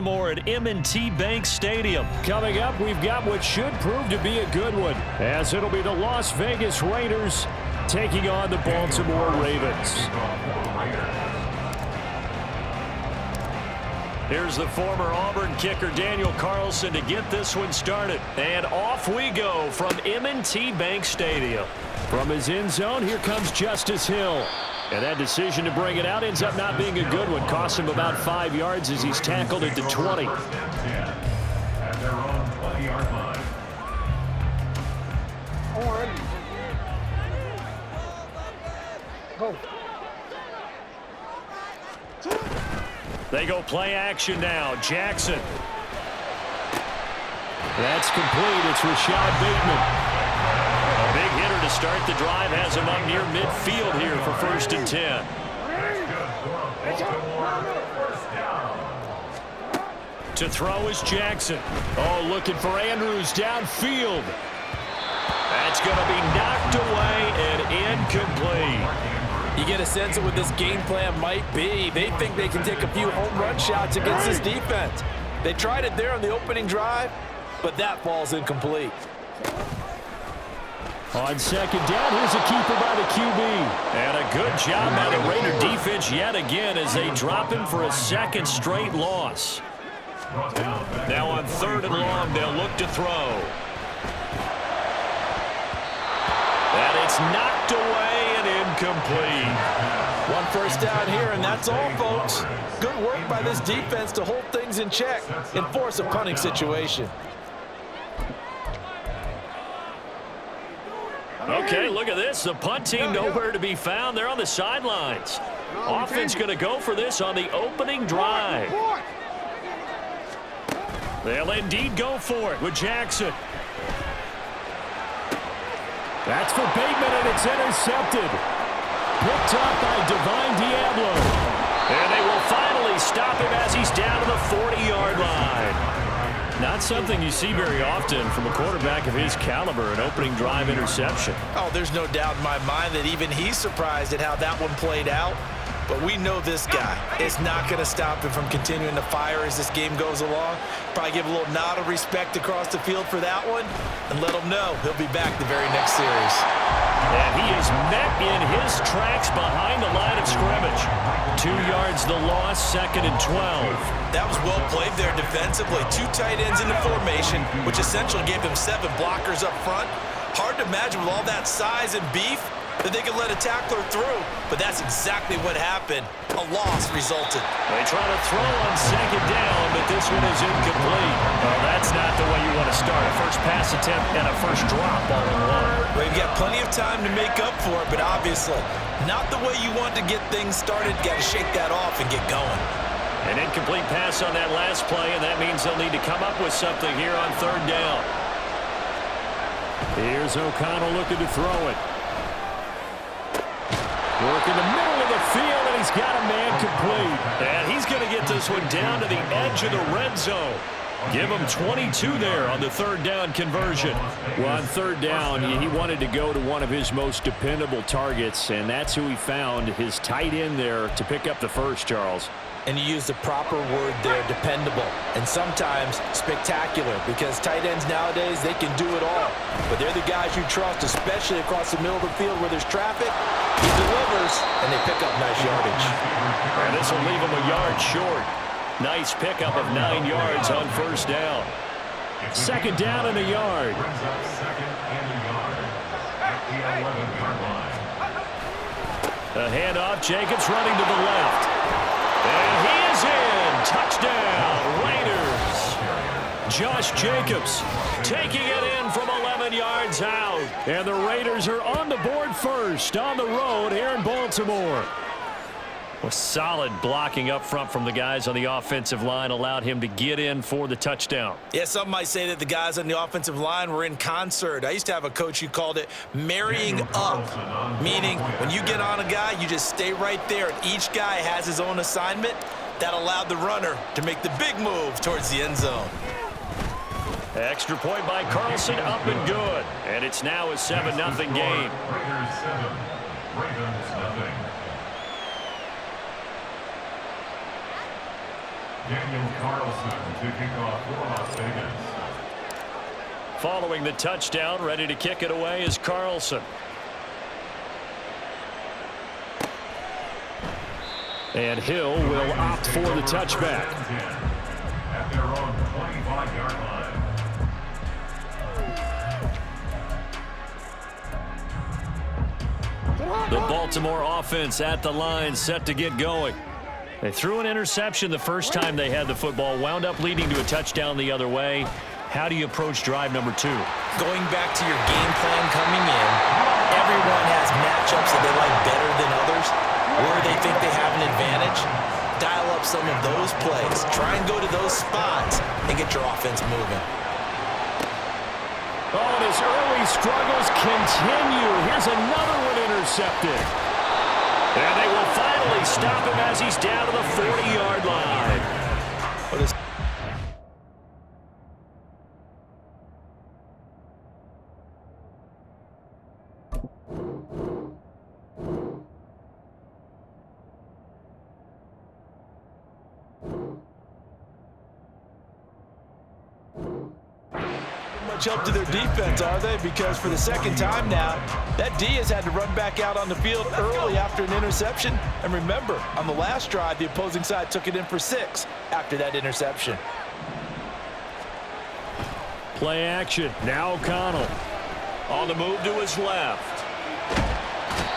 Baltimore at M&T Bank Stadium. Coming up, we've got what should prove to be a good one, as it'll be the Las Vegas Raiders taking on the Baltimore Ravens. Here's the former Auburn kicker Daniel Carlson to get this one started. And off we go from M&T Bank Stadium. From his end zone, here comes Justice Hill. And that decision to bring it out ends up not being a good one. Cost him about 5 yards as he's tackled at the 20. At their own 20-yard line. Go. They go play action now. Jackson. That's complete. It's Rashad Bateman. A big hitter to start the drive. Has him up near midfield here for 1st and 10. To throw is Jackson. Oh, looking for Andrews downfield. That's going to be knocked away and incomplete. You get a sense of what this game plan might be. They think they can take a few home run shots against this defense. They tried it there on the opening drive, but that falls incomplete. On 2nd down, here's a keeper by the QB. And a good job by the Raider defense yet again as they drop him for a 2nd straight loss. Now on 3rd and long, they'll look to throw. And it's knocked away and incomplete. 1 first down here, and that's all, folks. Good work by this defense to hold things in check and force a punting situation. Okay, look at this. The punt team nowhere to be found. They're on the sidelines. Offense going to go for this on the opening drive. They'll indeed go for it with Jackson. That's for Bateman, and it's intercepted. Picked up by Divine Diablo. And they will finally stop him as he's down to the 40-yard line. Not something you see very often from a quarterback of his caliber, an opening drive interception. Oh, there's no doubt in my mind that even he's surprised at how that one played out. But we know this guy is not going to stop him from continuing to fire as this game goes along. Probably give a little nod of respect across the field for that one and let him know he'll be back the very next series. And he is met in his tracks behind the line of scrimmage. 2 yards the loss, 2nd and 12. That was well played there defensively. 2 tight ends in the formation, which essentially gave them 7 blockers up front. Hard to imagine with all that size and beef that they could let a tackler through, but that's exactly what happened. A loss resulted. They try to throw on 2nd down, but this one is incomplete. Well, that's not the way you want to start. A first pass attempt and a first drop all in one. Well, you've got plenty of time to make up for it, but obviously not the way you want to get things started. Got to shake that off and get going. An incomplete pass on that last play, and that means they'll need to come up with something here on 3rd down. Here's O'Connell looking to throw it. Work in the middle of the field, and he's got a man complete. And he's going to get this one down to the edge of the red zone. Give him 22 there on the 3rd down conversion. Well, on 3rd down, he wanted to go to one of his most dependable targets, and that's who he found, his tight end there, to pick up the first, Charles. And you use the proper word there, dependable, and sometimes spectacular, because tight ends nowadays, they can do it all. But they're the guys you trust, especially across the middle of the field where there's traffic. He delivers, and they pick up nice yardage. And this will leave him a yard short. Nice pickup of 9 yards on 1st down. 2nd down and a yard. The handoff, Jacobs running to the left. And he is in. Touchdown, Raiders. Josh Jacobs taking it in from 11 yards out. And the Raiders are on the board first on the road here in Baltimore. Well, solid blocking up front from the guys on the offensive line allowed him to get in for the touchdown. Yeah, some might say that the guys on the offensive line were in concert. I used to have a coach who called it marrying up, meaning when you get on a guy, you just stay right there. Each guy has his own assignment. That allowed the runner to make the big move towards the end zone. Extra point by Carlson, up and good. And it's now a 7-0 game. Raiders 7, Ravens 0. Daniel Carlson to kick off for Las Vegas. Following the touchdown, ready to kick it away is Carlson. And Hill will opt for the touchback. At their own 25-yard line. The Baltimore offense at the line, set to get going. They threw an interception the first time they had the football, wound up leading to a touchdown the other way. How do you approach drive number 2? Going back to your game plan coming in, everyone has matchups that they like better than others, where they think they have an advantage. Dial up some of those plays. Try and go to those spots and get your offense moving. Oh, and his early struggles continue. Here's another one intercepted. And they will finally stop him as he's down to the 40-yard line. What is up to their defense, are they? Because for the second time now, that D has had to run back out on the field early after an interception. And remember, on the last drive, the opposing side took it in for 6 after that interception. Play action. Now O'Connell. On the move to his left.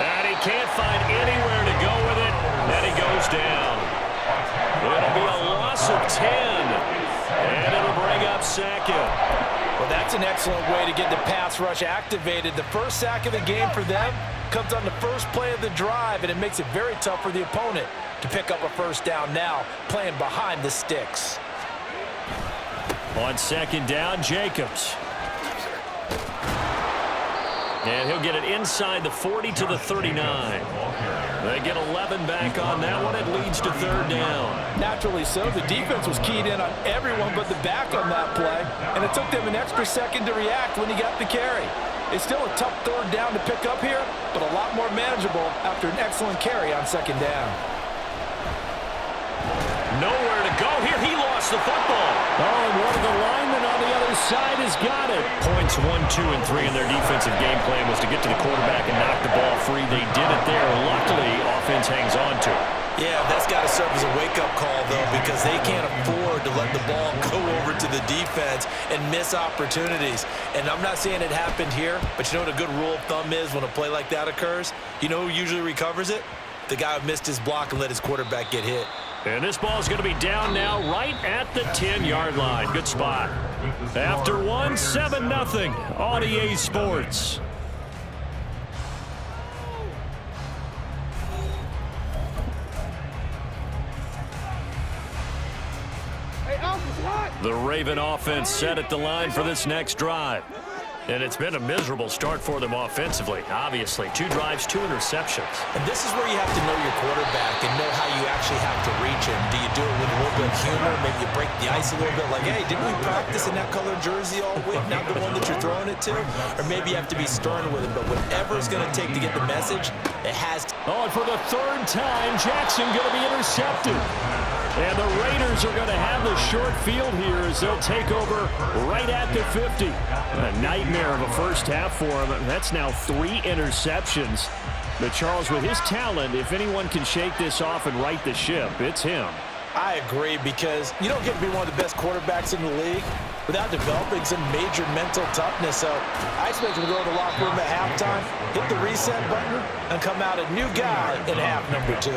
And he can't find anywhere to go with it. And he goes down. It'll be a loss of 10. And it'll bring up second. Well, that's an excellent way to get the pass rush activated. The first sack of the game for them comes on the first play of the drive, and it makes it very tough for the opponent to pick up a first down now, playing behind the sticks. On second down, Jacobs. And he'll get it inside the 40 to the 39. They get 11 back on that one. It leads to third down. Naturally so. The defense was keyed in on everyone but the back on that play, and it took them an extra second to react when he got the carry. It's still a tough third down to pick up here, but a lot more manageable after an excellent carry on second down. Nowhere to go here. He lost the football. Oh, and one of the linemen on the other side has got it. Points 1, 2, and 3 in their defensive game plan was to get to the quarterback and knock the ball free. They did it there. Luckily, offense hangs on to it. Yeah, that's got to serve as a wake-up call, though, because they can't afford to let the ball go over to the defense and miss opportunities. And I'm not saying it happened here, but you know what a good rule of thumb is when a play like that occurs? You know who usually recovers it? The guy who missed his block and let his quarterback get hit. And this ball is going to be down now right at the 10-yard line. Good spot. After one, 7-0 on EA Sports. The Raven offense set at the line for this next drive. And it's been a miserable start for them offensively, obviously. 2 drives, 2 interceptions. And this is where you have to know your quarterback and know how you actually have to reach him. Do you do it with a little bit of humor? Maybe you break the ice a little bit like, hey, didn't we practice in that colored jersey all week, not the one that you're throwing it to? Or maybe you have to be stern with him. But whatever it's going to take to get the message, it has to. Oh, and for the third time, Jackson going to be intercepted. And the Raiders are going to have the short field here as they'll take over right at the 50. A nightmare of a first half for him. That's now 3 interceptions. But Charles, with his talent, if anyone can shake this off and right the ship, it's him. I agree, because you don't get to be one of the best quarterbacks in the league without developing some major mental toughness. So I expect him to go to the locker room at halftime, hit the reset button, and come out a new guy in half number 2.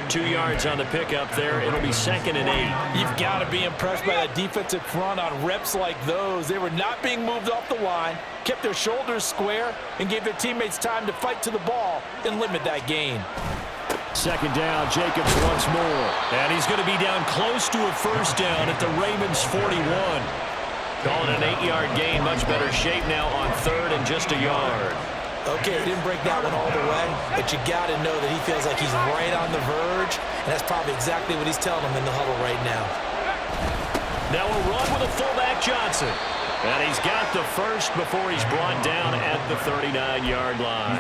2 yards on the pickup there. It'll be 2nd and 8. You've got to be impressed by that defensive front on reps like those. They were not being moved off the line, kept their shoulders square, and gave their teammates time to fight to the ball and limit that gain. 2nd down, Jacobs once more. And he's going to be down close to a first down at the Ravens 41. Calling an 8-yard gain, much better shape now on 3rd and just a yard. Okay, he didn't break that one all the way, but you got to know that he feels like he's right on the verge, and that's probably exactly what he's telling them in the huddle right now. Now a run with a fullback Johnson. And he's got the first before he's brought down at the 39-yard line.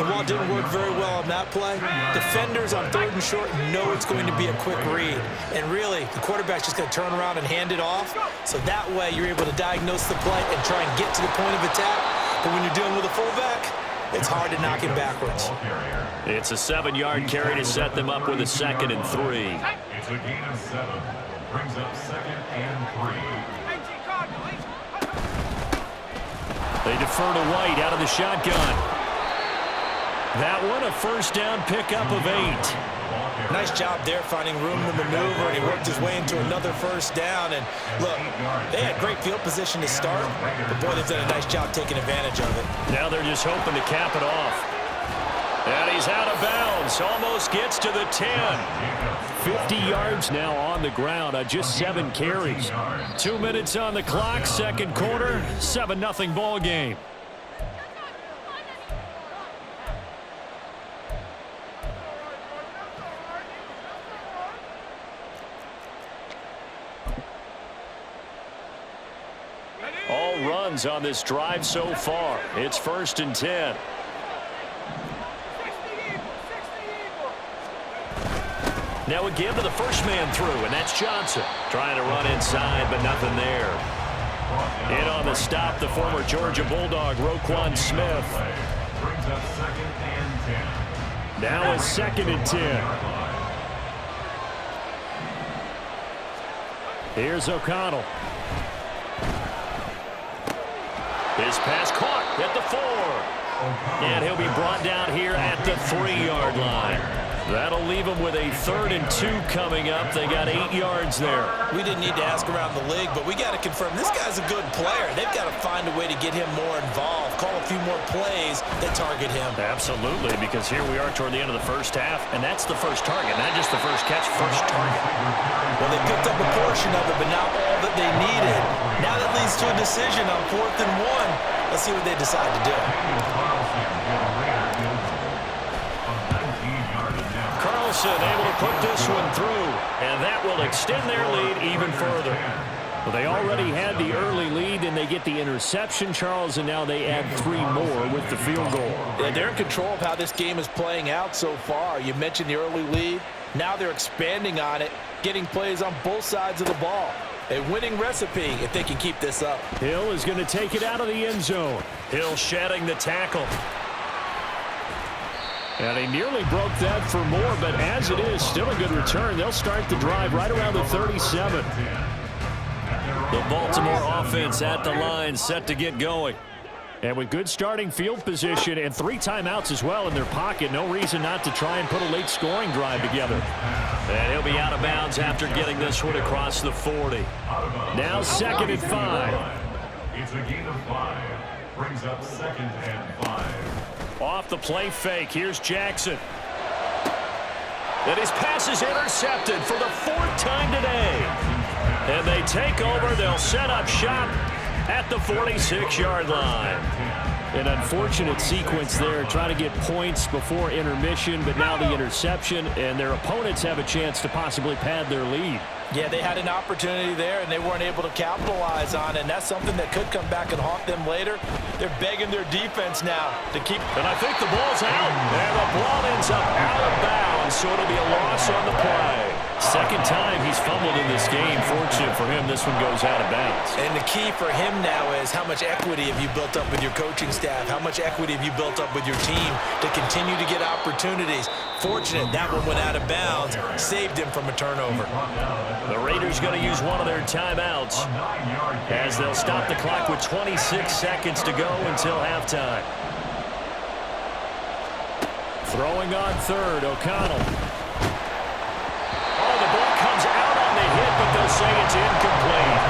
And while it didn't work very well on that play, defenders on 3rd and short know it's going to be a quick read. And really, the quarterback's just going to turn around and hand it off. So that way, you're able to diagnose the play and try and get to the point of attack. But when you're dealing with a fullback, it's hard to knock him backwards. It's a 7-yard carry to set them up with a 2nd and 3. It's a gain of 7. Brings up 2nd and 3. They defer to White out of the shotgun. That one a first down pickup of 8. Nice job there finding room to maneuver, and he worked his way into another first down. And look, they had great field position to start, but boy, they've done a nice job taking advantage of it. Now they're just hoping to cap it off. And he's out of bounds. Almost gets to the 10. 50 yards now on the ground on just 7 carries. 2 minutes on the clock, 2nd quarter, 7-0 ball game. All runs on this drive so far. It's 1st and 10. Now again to the first man through, and that's Johnson. Trying to run inside, but nothing there. In on the stop, the former Georgia Bulldog, Roquan Smith. Brings up 2nd and 10. Now it's 2nd and 10. Here's O'Connell. His pass caught at the 4. And he'll be brought down here at the 3-yard line. That'll leave them with a 3rd and 2 coming up. They got 8 yards there. We didn't need to ask around the league, but we got to confirm this guy's a good player. They've got to find a way to get him more involved, call a few more plays that target him. Absolutely, because here we are toward the end of the first half, and that's the first target, not just the first catch, first target. Well, they picked up a portion of it, but not all that they needed. Now that leads to a decision on 4th and 1. Let's see what they decide to do. Carlson able to put this one through, and that will extend their lead even further. Well, they already had the early lead, and they get the interception, Charles, and now they add 3 more with the field goal. Yeah, they're in control of how this game is playing out so far. You mentioned the early lead. Now they're expanding on it, getting plays on both sides of the ball. A winning recipe if they can keep this up. Hill is going to take it out of the end zone. Hill shedding the tackle. And he nearly broke that for more, but as it is, still a good return. They'll start the drive right around the 37. The Baltimore offense at the line, set to get going. And with good starting field position and 3 timeouts as well in their pocket, no reason not to try and put a late scoring drive together. And he'll be out of bounds after getting this one across the 40. Now 2nd and 5. It's a gain of 5. Brings up 2nd and 5. Off the play fake, here's Jackson. And his pass is intercepted for the 4th time today. And they take over, they'll set up shop at the 46-yard line. An unfortunate sequence there, trying to get points before intermission, but now the interception, and their opponents have a chance to possibly pad their lead. Yeah, they had an opportunity there, and they weren't able to capitalize on it, and that's something that could come back and haunt them later. They're begging their defense now to keep. And I think the ball's out, and the ball ends up out of bounds, so it'll be a loss on the play. 2nd time he's fumbled in this game. Fortunate for him, this one goes out of bounds. And the key for him now is how much equity have you built up with your coaching staff? How much equity have you built up with your team to continue to get opportunities? Fortunate that one went out of bounds, saved him from a turnover. The Raiders going to use one of their timeouts as they'll stop the clock with 26 seconds to go until halftime. Throwing on 3rd, O'Connell. Oh, the ball comes out on the hit, but they'll say it's incomplete.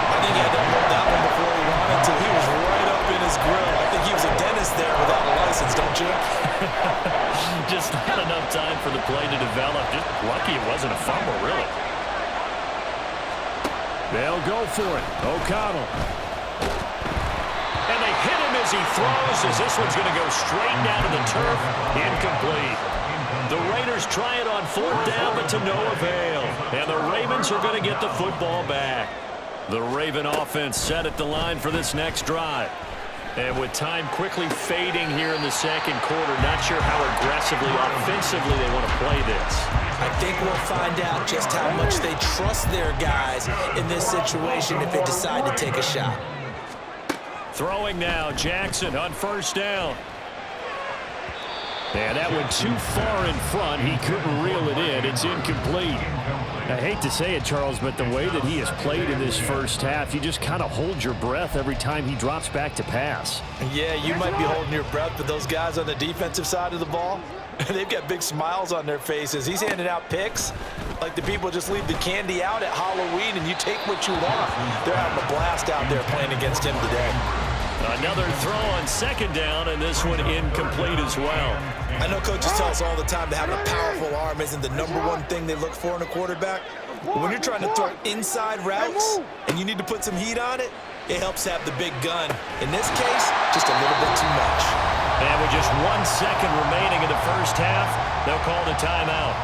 I think he had to hold that one before he wanted to. He was right up in his grill. I think he was a dentist there without a license, don't you? Just not enough time for the play to develop. Just lucky it wasn't a fumble, really. They'll go for it. O'Connell. And they hit him as he throws, as this one's going to go straight down to the turf. Incomplete. The Raiders try it on fourth down, but to no avail. And the Ravens are going to get the football back. The Raven offense set at the line for this next drive. And with time quickly fading here in the second quarter, not sure how aggressively, offensively they want to play this. I think we'll find out just how much they trust their guys in this situation if they decide to take a shot. Throwing now, Jackson on first down. And that went too far in front. He couldn't reel it in. It's incomplete. I hate to say it, Charles, but the way that he has played in this first half, you just kind of hold your breath every time he drops back to pass. Yeah, you might be holding your breath, but those guys on the defensive side of the ball, they've got big smiles on their faces. He's handing out picks like the people just leave the candy out at Halloween and you take what you want. They're having a blast out there playing against him today. Another throw on second down, and this one incomplete as well. I know coaches tell us all the time that having a powerful arm isn't the #1 thing they look for in a quarterback. But when you're trying to throw inside routes and you need to put some heat on it, it helps have the big gun. In this case, just a little bit too much. And with just 1 second remaining in the first half, they'll call the timeout.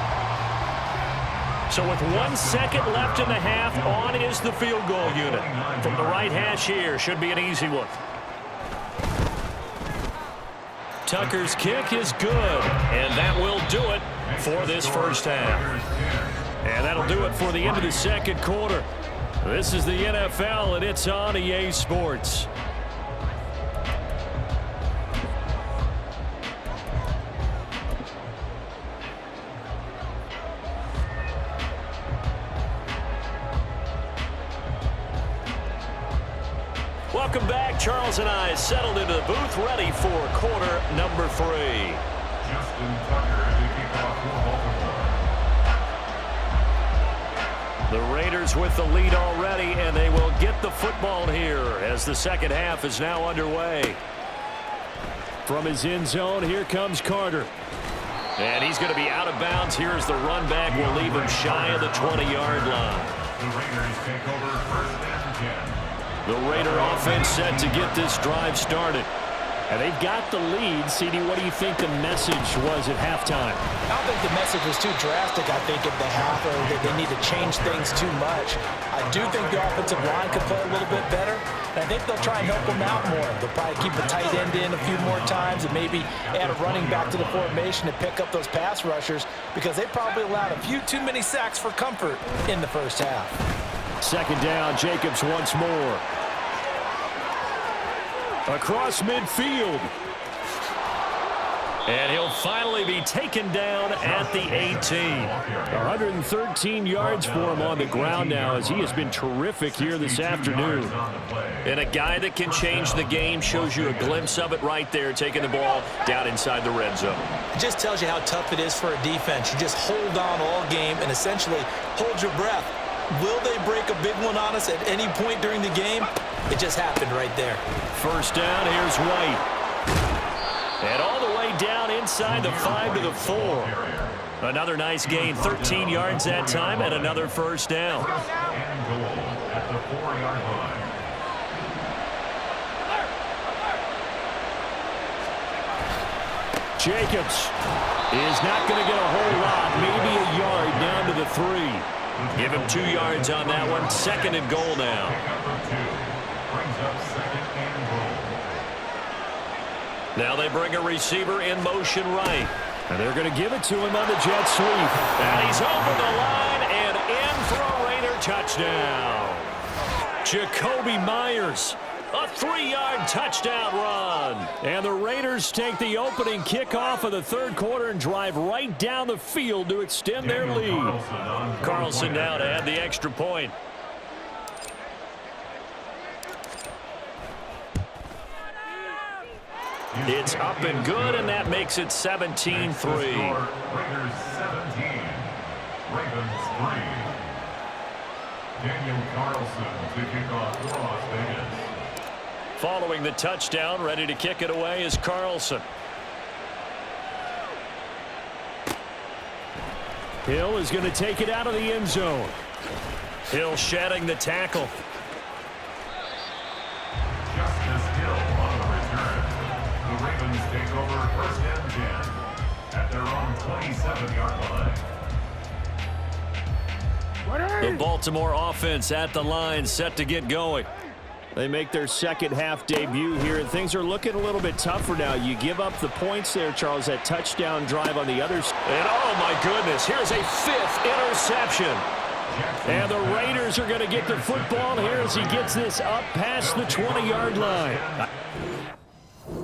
So with 1 second left in the half, on is the field goal unit. From the right hash here, should be an easy one. Tucker's kick is good, and that will do it for this first half. And that'll do it for the end of the second quarter. This is the NFL, and it's on EA Sports. Welcome back. Charles and I settled into the booth, ready for quarter number 3. Justin Tucker to kick off for Baltimore. The Raiders with the lead already, and they will get the football here as the second half is now underway. From his end zone, here comes Carter. And he's going to be out of bounds. Here's the run back. We'll leave him shy of the 20-yard line. The Raiders take over first and 10. The Raider offense set to get this drive started. And they've got the lead. CD, what do you think the message was at halftime? I don't think the message was too drastic, I think, at the half, or that they need to change things too much. I do think the offensive line could play a little bit better, and I think they'll try and help them out more. They'll probably keep a tight end in a few more times and maybe add a running back to the formation to pick up those pass rushers because they probably allowed a few too many sacks for comfort in the first half. Second down, Jacobs once more. Across midfield. And he'll finally be taken down at the 18. 113 yards for him on the ground now as he has been terrific here this afternoon. And a guy that can change the game, shows you a glimpse of it right there, taking the ball down inside the red zone. It just tells you how tough it is for a defense. You just hold on all game and essentially hold your breath. Will they break a big one on us at any point during the game? It just happened right there. First down, here's White. And all the way down inside the 5 to the 4. Another nice gain, 13 yards that time, and another first down. And goal at the 4-yard line. Jacobs is not going to get a whole lot, maybe a yard down to the 3. Give him 2 yards on that one. Second and goal now. Brings up second and goal. Now they bring a receiver in motion right. And they're going to give it to him on the jet sweep. And he's over the line and in for a Raider touchdown. Jacoby Myers, a 3-yard touchdown run. And the Raiders take the opening kickoff of the third quarter and drive right down the field to extend their lead. Carlson now to add the extra point. It's up and good, and that makes it 17-3. Raiders 17, Ravens 3. Daniel Carlson to kick off for Las Vegas. Following the touchdown, ready to kick it away is Carlson. Hill is going to take it out of the end zone. Hill shedding the tackle. Justice Hill on the return. The Ravens take over first and 10 at their own 20. 27-yard line. The Baltimore offense at the line, set to get going. They make their second half debut here, and things are looking a little bit tougher now. You give up the points there, Charles, that touchdown drive on the other side. And oh my goodness, here's a 5th interception. And the Raiders are going to get the football here as he gets this up past the 20-yard line.